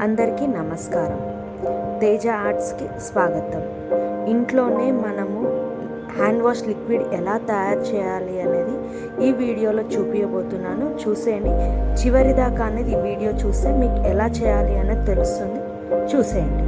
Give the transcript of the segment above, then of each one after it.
అందరికీ నమస్కారం. తేజ ఆర్ట్స్కి స్వాగతం. ఇంట్లోనే మనము హ్యాండ్ వాష్ లిక్విడ్ ఎలా తయారు చేయాలి అనేది ఈ వీడియోలో చూపించబోతున్నాను. చూసేయండి, చివరి దాకా అనేది ఈ వీడియో చూస్తే మీకు ఎలా చేయాలి అనేది తెలుస్తుంది. చూసేయండి.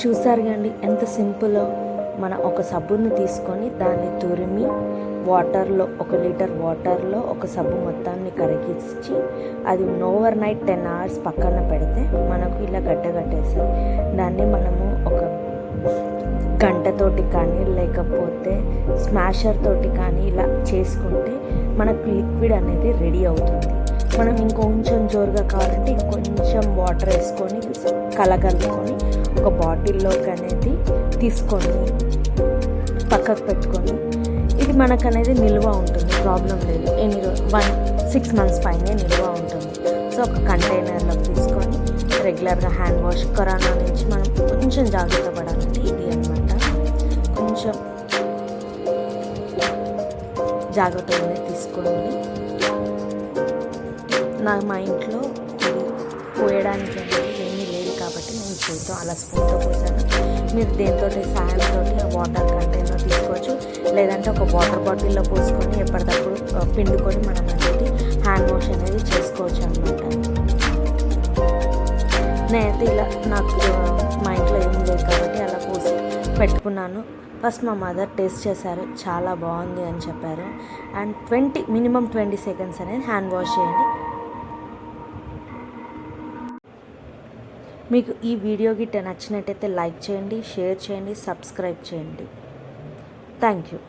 చూసారు కండి ఎంత సింపుల్లో. మనం ఒక సబ్బును తీసుకొని దాన్ని తురిమి వాటర్లో 1 లీటర్ వాటర్లో ఒక సబ్బు మొత్తాన్ని కరిగించి అది ఓవర్ నైట్ 10 hours పక్కన పెడితే మనకు ఇలా గడ్డగట్టేస్తుంది. దాన్ని మనము ఒక గంటతోటి కానీ లేకపోతే స్మాషర్ తోటి కానీ ఇలా చేసుకుంటే మనకు లిక్విడ్ అనేది రెడీ అవుతుంది. మనం ఇంకొంచెం జోరుగా కావాలంటే ఇంకొంచెం వాటర్ వేసుకొని కలగలుపుకొని ఒక బాటిల్లోకి అనేది తీసుకొని పక్కకు పెట్టుకొని ఇది మనకు అనేది నిల్వ ఉంటుంది, ప్రాబ్లం లేదు. 6 months పైనే నిల్వ ఉంటుంది. సో ఒక కంటైనర్లోకి తీసుకొని రెగ్యులర్గా హ్యాండ్ వాష్, కరోనా నుంచి మనం కొంచెం జాగ్రత్త పడాలంటే ఇది అనమాట. కొంచెం జాగ్రత్తగానే తీసుకోండి. మా ఇంట్లో పోయడానికి అనేది ఏమీ లేదు కాబట్టి నేను చేతితో అలా స్పూన్తో పోసాను. మీరు దేంతో సాయంతో వాటర్ కంటైనర్ తీసుకోవచ్చు, లేదంటే ఒక వాటర్ బాటిల్లో పోసుకొని ఎప్పటికప్పుడు పిండుకొని మనం అనేది హ్యాండ్ వాష్ అనేది చేసుకోవచ్చు అనమాట. నేనైతే ఇలా నాకు మా ఇంట్లో ఏం లేదు కాబట్టి అలా పోసి పెట్టుకున్నాను. ఫస్ట్ మా మదర్ టేస్ట్ చేశారు, చాలా బాగుంది అని చెప్పారు. అండ్ మినిమం 20 seconds అనేది హ్యాండ్ వాష్ చేయండి. మీకు ఈ వీడియో గిట్ట నచ్చినట్టయితే లైక్ చేయండి, షేర్ చేయండి, సబ్స్క్రైబ్ చేయండి. Thank you.